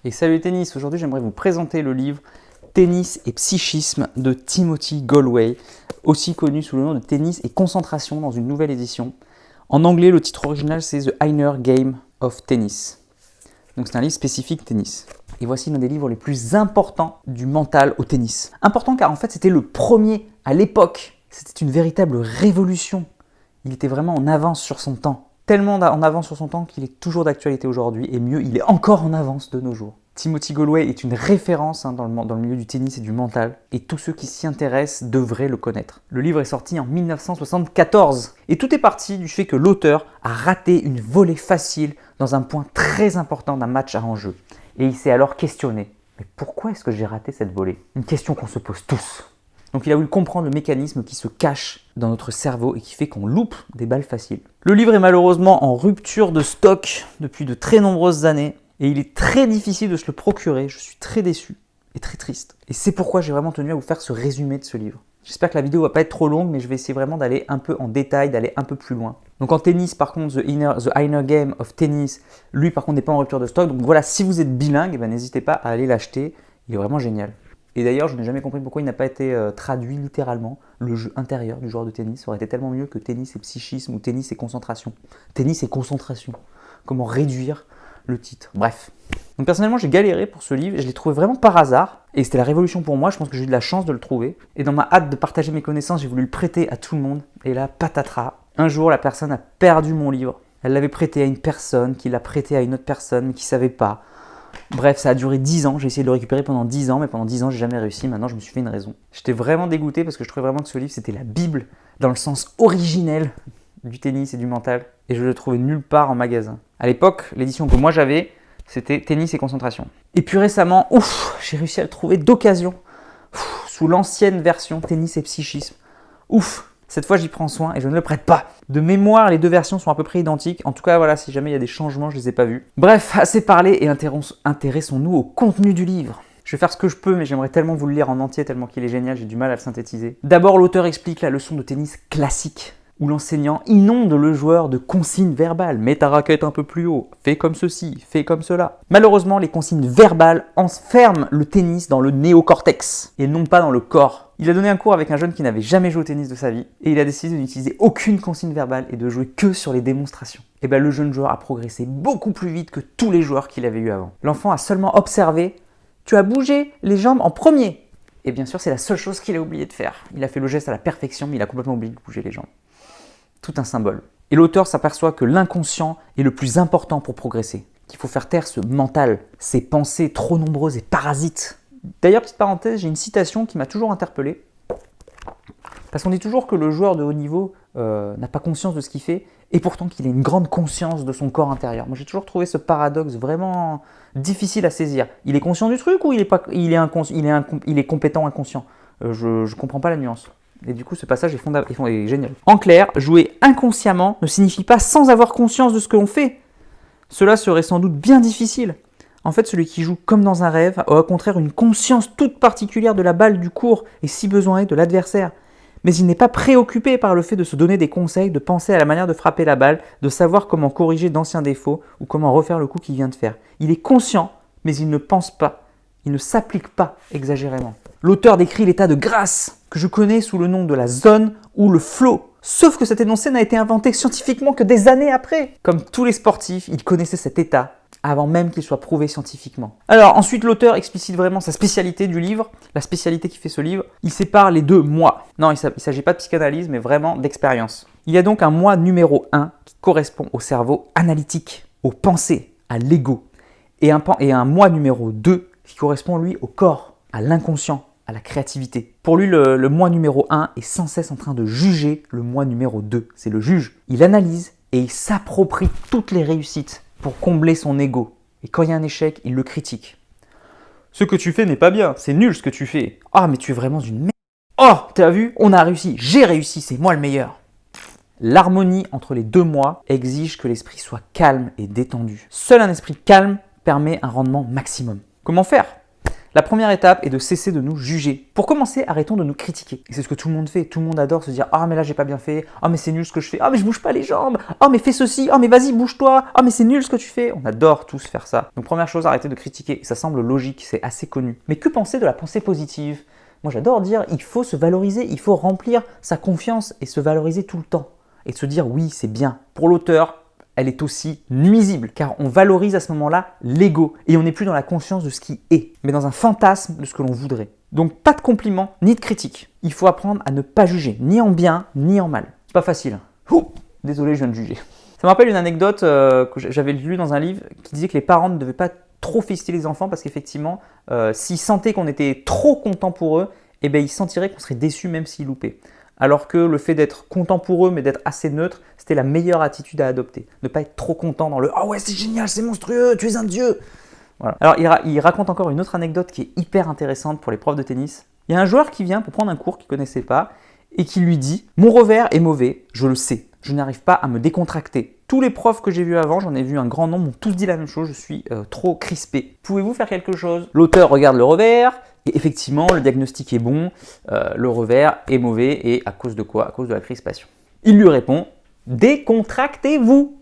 Et salut tennis, aujourd'hui j'aimerais vous présenter le livre Tennis et psychisme de Timothy Gallwey, aussi connu sous le nom de Tennis et concentration dans une nouvelle édition. En anglais, le titre original c'est The Inner Game of Tennis. Donc c'est un livre spécifique tennis. Et voici l'un des livres les plus importants du mental au tennis. Important car en fait c'était le premier à l'époque. C'était une véritable révolution. Il était vraiment en avance sur son temps. Tellement en avance sur son temps qu'il est toujours d'actualité aujourd'hui, et mieux, il est encore en avance de nos jours. Timothy Gallwey est une référence dans le milieu du tennis et du mental, et tous ceux qui s'y intéressent devraient le connaître. Le livre est sorti en 1974, et tout est parti du fait que l'auteur a raté une volée facile dans un point très important d'un match à enjeu. Et il s'est alors questionné, mais pourquoi est-ce que j'ai raté cette volée? Une question qu'on se pose tous. Donc il a voulu comprendre le mécanisme qui se cache dans notre cerveau et qui fait qu'on loupe des balles faciles. Le livre est malheureusement en rupture de stock depuis de très nombreuses années et il est très difficile de se le procurer. Je suis très déçu et très triste. Et c'est pourquoi j'ai vraiment tenu à vous faire ce résumé de ce livre. J'espère que la vidéo ne va pas être trop longue, mais je vais essayer vraiment d'aller un peu en détail, d'aller un peu plus loin. Donc en tennis, par contre, The Inner Game of Tennis, lui par contre n'est pas en rupture de stock. Donc voilà, si vous êtes bilingue, n'hésitez pas à aller l'acheter. Il est vraiment génial. Et d'ailleurs, je n'ai jamais compris pourquoi il n'a pas été traduit littéralement. Le jeu intérieur du joueur de tennis ça aurait été tellement mieux que tennis et psychisme ou tennis et concentration. Tennis et concentration. Comment réduire le titre. Bref. Donc personnellement, j'ai galéré pour ce livre et je l'ai trouvé vraiment par hasard. Et c'était la révolution pour moi. Je pense que j'ai eu de la chance de le trouver. Et dans ma hâte de partager mes connaissances, j'ai voulu le prêter à tout le monde. Et là, patatras. Un jour, la personne a perdu mon livre. Elle l'avait prêté à une personne qui l'a prêté à une autre personne mais qui ne savait pas. Bref, ça a duré 10 ans, j'ai essayé de le récupérer pendant 10 ans, mais pendant 10 ans, j'ai jamais réussi. Maintenant, je me suis fait une raison. J'étais vraiment dégoûté parce que je trouvais vraiment que ce livre, c'était la Bible dans le sens originel du tennis et du mental. Et je le trouvais nulle part en magasin. À l'époque, l'édition que moi j'avais, c'était Tennis et concentration. Et puis récemment, j'ai réussi à le trouver d'occasion, sous l'ancienne version Tennis et psychisme. Cette fois, j'y prends soin et je ne le prête pas. De mémoire, les deux versions sont à peu près identiques. En tout cas, voilà, si jamais il y a des changements, je ne les ai pas vus. Bref, assez parlé et intéressons-nous au contenu du livre. Je vais faire ce que je peux, mais j'aimerais tellement vous le lire en entier, tellement qu'il est génial, j'ai du mal à le synthétiser. D'abord, l'auteur explique la leçon de tennis classique, où l'enseignant inonde le joueur de consignes verbales. Mets ta raquette un peu plus haut, fais comme ceci, fais comme cela. Malheureusement, les consignes verbales enferment le tennis dans le néocortex, et non pas dans le corps. Il a donné un cours avec un jeune qui n'avait jamais joué au tennis de sa vie, et il a décidé de n'utiliser aucune consigne verbale et de jouer que sur les démonstrations. Et bien le jeune joueur a progressé beaucoup plus vite que tous les joueurs qu'il avait eu avant. L'enfant a seulement observé « Tu as bougé les jambes en premier !» Et bien sûr, c'est la seule chose qu'il a oublié de faire. Il a fait le geste à la perfection, mais il a complètement oublié de bouger les jambes. Tout un symbole. Et l'auteur s'aperçoit que l'inconscient est le plus important pour progresser. Qu'il faut faire taire ce mental, ces pensées trop nombreuses et parasites. D'ailleurs, petite parenthèse, j'ai une citation qui m'a toujours interpellé. Parce qu'on dit toujours que le joueur de haut niveau n'a pas conscience de ce qu'il fait, et pourtant qu'il a une grande conscience de son corps intérieur. Moi, j'ai toujours trouvé ce paradoxe vraiment difficile à saisir. Il est conscient du truc ou il est compétent inconscient? Je ne comprends pas la nuance. Et du coup, ce passage est génial. En clair, jouer inconsciemment ne signifie pas sans avoir conscience de ce que l'on fait. Cela serait sans doute bien difficile. En fait, celui qui joue comme dans un rêve a au contraire une conscience toute particulière de la balle du court et si besoin est de l'adversaire. Mais il n'est pas préoccupé par le fait de se donner des conseils, de penser à la manière de frapper la balle, de savoir comment corriger d'anciens défauts ou comment refaire le coup qu'il vient de faire. Il est conscient, mais il ne pense pas. Il ne s'applique pas exagérément. L'auteur décrit l'état de grâce que je connais sous le nom de la zone ou le flow. Sauf que cet énoncé n'a été inventé scientifiquement que des années après. Comme tous les sportifs, il connaissait cet état avant même qu'il soit prouvé scientifiquement. Alors ensuite, l'auteur explicite vraiment sa spécialité du livre, la spécialité qui fait ce livre. Il sépare les deux moi. Non, il ne s'agit pas de psychanalyse, mais vraiment d'expérience. Il y a donc un moi numéro 1 qui correspond au cerveau analytique, aux pensées, à l'ego. Et un moi numéro 2 qui correspond, lui, au corps, à l'inconscient, à la créativité. Pour lui, le moi numéro 1 est sans cesse en train de juger le moi numéro 2. C'est le juge. Il analyse et il s'approprie toutes les réussites pour combler son ego. Et quand il y a un échec, il le critique. Ce que tu fais n'est pas bien, c'est nul ce que tu fais. Ah, mais tu es vraiment une merde. Oh, t'as vu, on a réussi, j'ai réussi, c'est moi le meilleur. L'harmonie entre les deux moi exige que l'esprit soit calme et détendu. Seul un esprit calme permet un rendement maximum. Comment faire? La première étape est de cesser de nous juger. Pour commencer, arrêtons de nous critiquer. Et c'est ce que tout le monde fait. Tout le monde adore se dire « Ah mais là j'ai pas bien fait. Ah mais c'est nul ce que je fais. Ah mais je bouge pas les jambes. Ah mais fais ceci. Ah mais vas-y bouge-toi. Ah mais c'est nul ce que tu fais. » On adore tous faire ça. Donc première chose, arrêtez de critiquer. Ça semble logique, c'est assez connu. Mais que penser de la pensée positive? Moi j'adore dire il faut se valoriser, il faut remplir sa confiance et se valoriser tout le temps. Et se dire oui c'est bien. Pour l'auteur, elle est aussi nuisible, car on valorise à ce moment-là l'ego, et on n'est plus dans la conscience de ce qui est, mais dans un fantasme de ce que l'on voudrait. Donc pas de compliments, ni de critiques. Il faut apprendre à ne pas juger, ni en bien, ni en mal. C'est pas facile. Ouh, désolé, je viens de juger. Ça me rappelle une anecdote que j'avais lue dans un livre qui disait que les parents ne devaient pas trop féliciter les enfants, parce qu'effectivement, s'ils sentaient qu'on était trop content pour eux, eh bien, ils sentiraient qu'on serait déçus même s'ils loupaient. Alors que le fait d'être content pour eux, mais d'être assez neutre, c'était la meilleure attitude à adopter. Ne pas être trop content dans le « Ah ouais, c'est génial, c'est monstrueux, tu es un dieu !» Voilà. Alors, il raconte encore une autre anecdote qui est hyper intéressante pour les profs de tennis. Il y a un joueur qui vient pour prendre un cours qu'il ne connaissait pas et qui lui dit « Mon revers est mauvais, je le sais. Je n'arrive pas à me décontracter. Tous les profs que j'ai vus avant, j'en ai vu un grand nombre, m'ont tous dit la même chose, je suis trop crispé. Pouvez-vous faire quelque chose ?» L'auteur regarde le revers. Et effectivement, le diagnostic est bon, le revers est mauvais, et à cause de quoi? À cause de la crispation. Il lui répond « Décontractez-vous »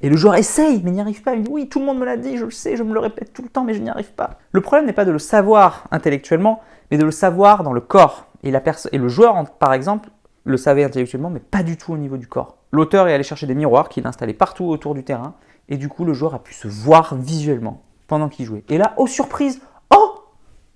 Et le joueur essaye, mais n'y arrive pas. Il dit « Oui, tout le monde me l'a dit, je le sais, je me le répète tout le temps, mais je n'y arrive pas. » Le problème n'est pas de le savoir intellectuellement, mais de le savoir dans le corps. Et le joueur, par exemple, le savait intellectuellement, mais pas du tout au niveau du corps. L'auteur est allé chercher des miroirs qu'il a installés partout autour du terrain, et du coup, le joueur a pu se voir visuellement pendant qu'il jouait. Et là, oh surprise, oh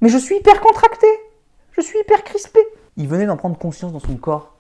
mais je suis hyper contracté, je suis hyper crispé. Il venait d'en prendre conscience dans son corps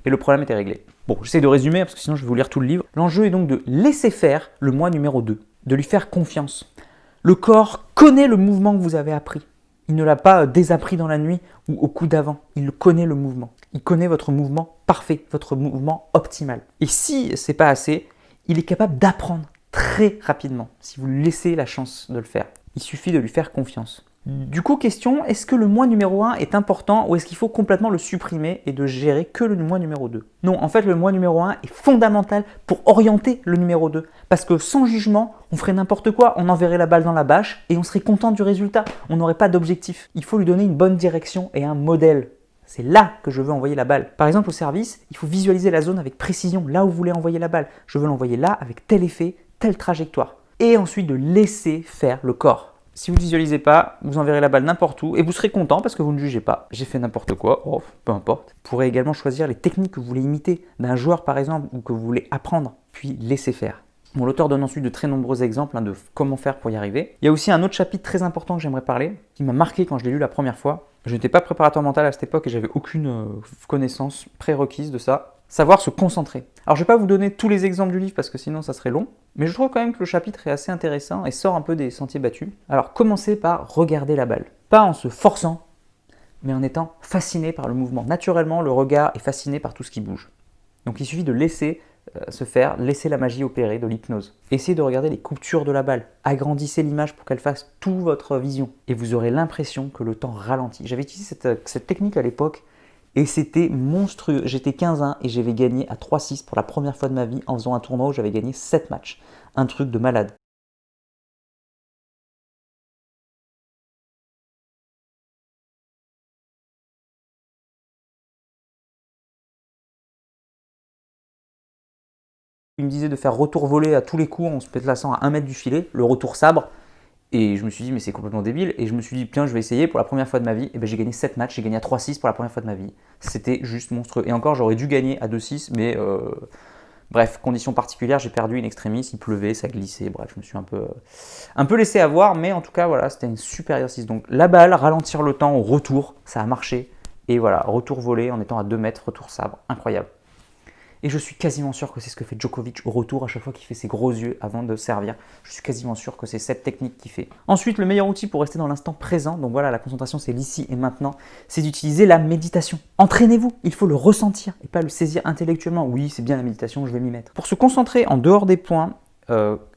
et le problème était réglé. Bon, j'essaie de résumer parce que sinon je vais vous lire tout le livre. L'enjeu est donc de laisser faire le moi numéro 2, de lui faire confiance. Le corps connaît le mouvement que vous avez appris. Il ne l'a pas désappris dans la nuit ou au coup d'avant. Il connaît le mouvement. Il connaît votre mouvement parfait, votre mouvement optimal. Et si c'est pas assez, il est capable d'apprendre très rapidement si vous lui laissez la chance de le faire. Il suffit de lui faire confiance. Du coup, question, est-ce que le moi numéro 1 est important ou est-ce qu'il faut complètement le supprimer et de gérer que le moi numéro 2? Non, en fait, le moi numéro 1 est fondamental pour orienter le numéro 2. Parce que sans jugement, on ferait n'importe quoi, on enverrait la balle dans la bâche et on serait content du résultat. On n'aurait pas d'objectif. Il faut lui donner une bonne direction et un modèle. C'est là que je veux envoyer la balle. Par exemple, au service, il faut visualiser la zone avec précision, là où vous voulez envoyer la balle. Je veux l'envoyer là avec tel effet, telle trajectoire. Et ensuite de laisser faire le corps. Si vous ne visualisez pas, vous enverrez la balle n'importe où et vous serez content parce que vous ne jugez pas. J'ai fait n'importe quoi, oh, peu importe. Vous pourrez également choisir les techniques que vous voulez imiter d'un joueur par exemple ou que vous voulez apprendre, puis laisser faire. Bon, l'auteur donne ensuite de très nombreux exemples de comment faire pour y arriver. Il y a aussi un autre chapitre très important que j'aimerais parler, qui m'a marqué quand je l'ai lu la première fois. Je n'étais pas préparateur mental à cette époque et j'avais aucune connaissance prérequise de ça. Savoir se concentrer. Alors je ne vais pas vous donner tous les exemples du livre parce que sinon ça serait long, mais je trouve quand même que le chapitre est assez intéressant et sort un peu des sentiers battus. Alors commencez par regarder la balle. Pas en se forçant, mais en étant fasciné par le mouvement. Naturellement, le regard est fasciné par tout ce qui bouge. Donc il suffit de laisser se faire, laisser la magie opérer, de l'hypnose. Essayez de regarder les coupures de la balle. Agrandissez l'image pour qu'elle fasse toute votre vision. Et vous aurez l'impression que le temps ralentit. J'avais utilisé cette technique à l'époque. Et c'était monstrueux. J'étais 15 et j'avais gagné à 3-6 pour la première fois de ma vie en faisant un tournoi où j'avais gagné 7 matchs. Un truc de malade. Il me disait de faire retour volé à tous les coups en se plaçant à 1 mètre du filet, le retour sabre. Et je me suis dit, mais c'est complètement débile. Et je me suis dit, tiens, je vais essayer pour la première fois de ma vie. Et ben j'ai gagné 7 matchs, j'ai gagné à 3-6 pour la première fois de ma vie. C'était juste monstrueux. Et encore, j'aurais dû gagner à 2-6, mais bref, conditions particulières, j'ai perdu in extremis, il pleuvait, ça glissait. Bref, je me suis un peu laissé avoir, mais en tout cas, voilà, c'était un super exercice. Donc la balle, ralentir le temps au retour, ça a marché. Et voilà, retour volé en étant à 2 mètres, retour sabre, incroyable. Et je suis quasiment sûr que c'est ce que fait Djokovic au retour à chaque fois qu'il fait ses gros yeux avant de servir. Je suis quasiment sûr que c'est cette technique qu'il fait. Ensuite, le meilleur outil pour rester dans l'instant présent, donc voilà, la concentration c'est l'ici et maintenant, c'est d'utiliser la méditation. Entraînez-vous, il faut le ressentir et pas le saisir intellectuellement. Oui, c'est bien la méditation, je vais m'y mettre. Pour se concentrer en dehors des points,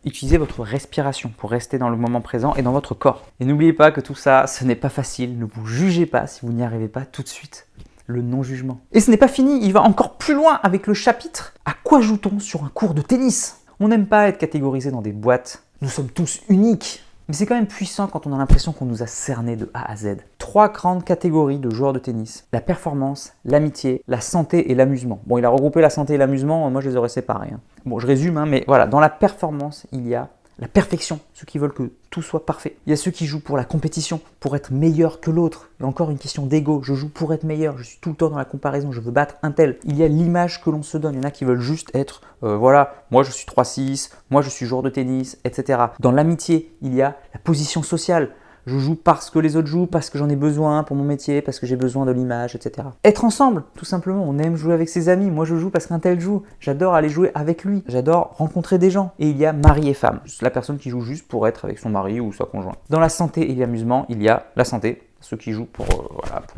utilisez votre respiration pour rester dans le moment présent et dans votre corps. Et n'oubliez pas que tout ça, ce n'est pas facile. Ne vous jugez pas si vous n'y arrivez pas tout de suite. Le non-jugement. Et ce n'est pas fini, il va encore plus loin avec le chapitre « À quoi joue-t-on sur un cours de tennis ?» On n'aime pas être catégorisé dans des boîtes. Nous sommes tous uniques. Mais c'est quand même puissant quand on a l'impression qu'on nous a cerné de A à Z. 3 grandes catégories de joueurs de tennis. La performance, l'amitié, la santé et l'amusement. Bon, il a regroupé la santé et l'amusement, moi je les aurais séparés. Bon, je résume, mais voilà, dans la performance, il y a la perfection, ceux qui veulent que tout soit parfait. Il y a ceux qui jouent pour la compétition, pour être meilleur que l'autre. Il y a encore une question d'ego, je joue pour être meilleur, je suis tout le temps dans la comparaison, je veux battre un tel. Il y a l'image que l'on se donne, il y en a qui veulent juste être, voilà, moi je suis 3-6, moi je suis joueur de tennis, etc. Dans l'amitié, il y a la position sociale. Je joue parce que les autres jouent, parce que j'en ai besoin pour mon métier, parce que j'ai besoin de l'image, etc. Être ensemble, tout simplement. On aime jouer avec ses amis. Moi, je joue parce qu'un tel joue. J'adore aller jouer avec lui. J'adore rencontrer des gens. Et il y a mari et femme. La personne qui joue juste pour être avec son mari ou sa conjointe. Dans la santé et l'amusement, il y a la santé. Ceux qui jouent pour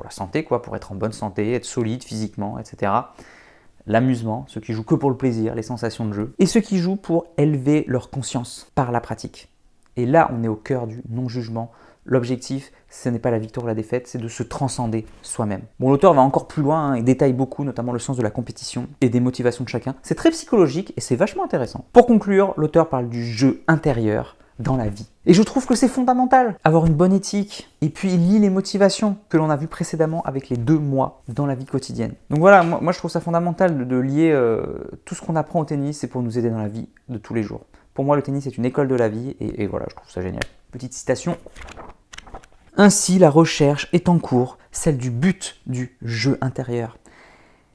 la santé, quoi, pour être en bonne santé, être solide physiquement, etc. L'amusement, ceux qui jouent que pour le plaisir, les sensations de jeu. Et ceux qui jouent pour élever leur conscience par la pratique. Et là, on est au cœur du non-jugement. L'objectif, ce n'est pas la victoire ou la défaite, c'est de se transcender soi-même. Bon, l'auteur va encore plus loin et détaille beaucoup, notamment le sens de la compétition et des motivations de chacun. C'est très psychologique et c'est vachement intéressant. Pour conclure, l'auteur parle du jeu intérieur dans la vie. Et je trouve que c'est fondamental, avoir une bonne éthique. Et puis il lit les motivations que l'on a vues précédemment avec les 2 mois dans la vie quotidienne. Donc voilà, moi je trouve ça fondamental de lier tout ce qu'on apprend au tennis, c'est pour nous aider dans la vie de tous les jours. Pour moi, le tennis est une école de la vie et voilà, je trouve ça génial. Petite citation. Ainsi, la recherche est en cours, celle du but du jeu intérieur.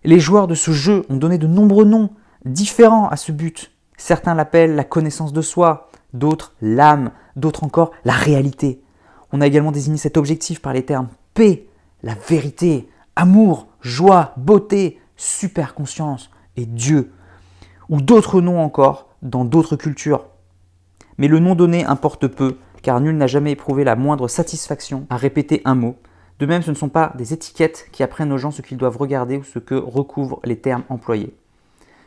Les joueurs de ce jeu ont donné de nombreux noms différents à ce but. Certains l'appellent la connaissance de soi, d'autres l'âme, d'autres encore la réalité. On a également désigné cet objectif par les termes paix, la vérité, amour, joie, beauté, superconscience et Dieu, ou d'autres noms encore dans d'autres cultures. Mais le nom donné importe peu, car nul n'a jamais éprouvé la moindre satisfaction à répéter un mot. De même, ce ne sont pas des étiquettes qui apprennent aux gens ce qu'ils doivent regarder ou ce que recouvrent les termes employés.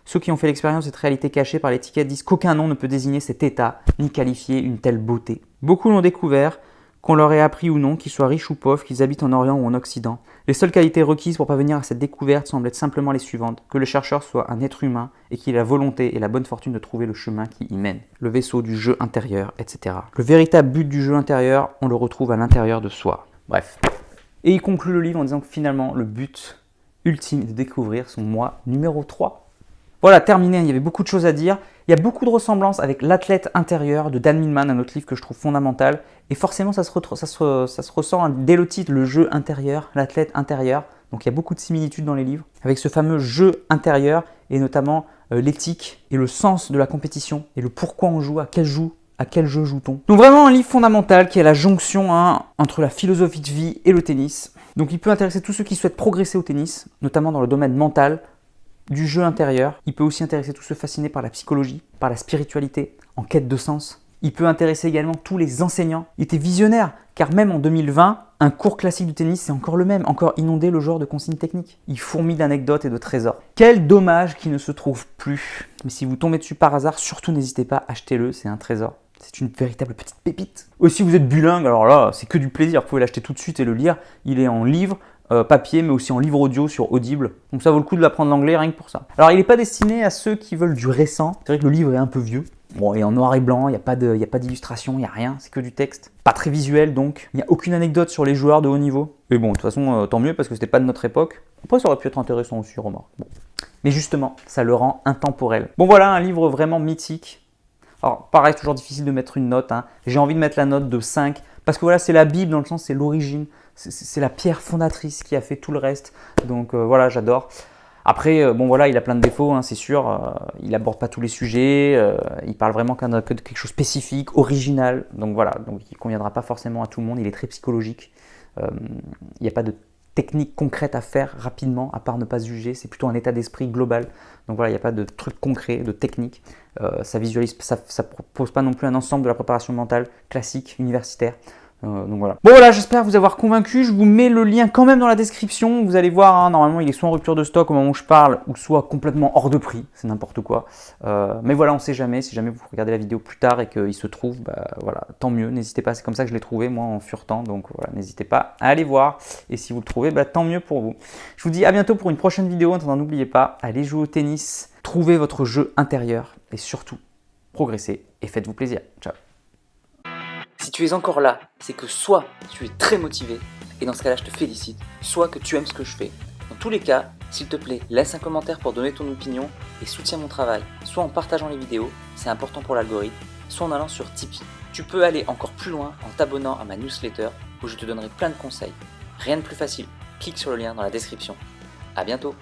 Ceux qui ont fait l'expérience de cette réalité cachée par l'étiquette disent qu'aucun nom ne peut désigner cet état, ni qualifier une telle beauté. Beaucoup l'ont découvert, qu'on leur ait appris ou non, qu'ils soient riches ou pauvres, qu'ils habitent en Orient ou en Occident. Les seules qualités requises pour parvenir à cette découverte semblent être simplement les suivantes. Que le chercheur soit un être humain et qu'il ait la volonté et la bonne fortune de trouver le chemin qui y mène. Le vaisseau du jeu intérieur, etc. Le véritable but du jeu intérieur, on le retrouve à l'intérieur de soi. Bref. Et il conclut le livre en disant que finalement, le but ultime est de découvrir son moi numéro 3. Voilà, terminé, il y avait beaucoup de choses à dire. Il y a beaucoup de ressemblances avec L'athlète intérieur de Dan Millman, un autre livre que je trouve fondamental. Et forcément, ça se ressent dès le titre, le jeu intérieur, l'athlète intérieur. Donc il y a beaucoup de similitudes dans les livres avec ce fameux jeu intérieur et notamment l'éthique et le sens de la compétition et le pourquoi on joue, à quel jeu joue-t-on. Donc vraiment un livre fondamental qui est la jonction entre la philosophie de vie et le tennis. Donc il peut intéresser tous ceux qui souhaitent progresser au tennis, notamment dans le domaine mental, du jeu intérieur. Il peut aussi intéresser tous ceux fascinés par la psychologie, par la spiritualité, en quête de sens. Il peut intéresser également tous les enseignants. Il était visionnaire, car même en 2020, un cours classique du tennis, c'est encore le même, encore inondé le genre de consignes techniques. Il fourmille d'anecdotes et de trésors. Quel dommage qu'il ne se trouve plus. Mais si vous tombez dessus par hasard, surtout n'hésitez pas, achetez-le, c'est un trésor. C'est une véritable petite pépite. Aussi, vous êtes bilingue, alors là, c'est que du plaisir. Vous pouvez l'acheter tout de suite et le lire. Il est en livre, papier, mais aussi en livre audio sur Audible. Donc ça vaut le coup de l'apprendre l'anglais rien que pour ça. Alors il n'est pas destiné à ceux qui veulent du récent. C'est vrai que le livre est un peu vieux. Bon, il est en noir et blanc, il n'y a pas d'illustration, il n'y a rien, c'est que du texte. Pas très visuel donc. Il n'y a aucune anecdote sur les joueurs de haut niveau. Et bon, de toute façon, tant mieux parce que c'était pas de notre époque. Après, ça aurait pu être intéressant aussi, remarque. Bon. Mais justement, ça le rend intemporel. Bon voilà, un livre vraiment mythique. Alors pareil, toujours difficile de mettre une note. J'ai envie de mettre la note de 5 parce que voilà, c'est la Bible dans le sens, c'est l'origine. C'est la pierre fondatrice qui a fait tout le reste. Donc voilà, j'adore. Après, bon voilà, il a plein de défauts, c'est sûr. Il n'aborde pas tous les sujets. Il parle vraiment que de quelque chose de spécifique, original. Donc voilà, donc il ne conviendra pas forcément à tout le monde. Il est très psychologique. Il n'y a pas de technique concrète à faire rapidement, à part ne pas se juger. C'est plutôt un état d'esprit global. Donc voilà, il n'y a pas de trucs concrets, de technique. Ça propose pas non plus un ensemble de la préparation mentale classique, universitaire. Donc voilà. Bon voilà, j'espère vous avoir convaincu. Je vous mets le lien quand même dans la description. Vous allez voir, normalement il est soit en rupture de stock au moment où je parle, ou soit complètement hors de prix. C'est n'importe quoi. Mais voilà, on ne sait jamais. Si jamais vous regardez la vidéo plus tard et qu'il se trouve, voilà, tant mieux. N'hésitez pas. C'est comme ça que je l'ai trouvé moi en furetant. Donc voilà, n'hésitez pas à aller voir. Et si vous le trouvez, tant mieux pour vous. Je vous dis à bientôt pour une prochaine vidéo. En attendant, n'oubliez pas, allez jouer au tennis, trouvez votre jeu intérieur et surtout progressez et faites-vous plaisir. Ciao. Si tu es encore là, c'est que soit tu es très motivé, et dans ce cas-là je te félicite, soit que tu aimes ce que je fais. Dans tous les cas, s'il te plaît, laisse un commentaire pour donner ton opinion et soutiens mon travail, soit en partageant les vidéos, c'est important pour l'algorithme, soit en allant sur Tipeee. Tu peux aller encore plus loin en t'abonnant à ma newsletter où je te donnerai plein de conseils. Rien de plus facile, clique sur le lien dans la description. A bientôt.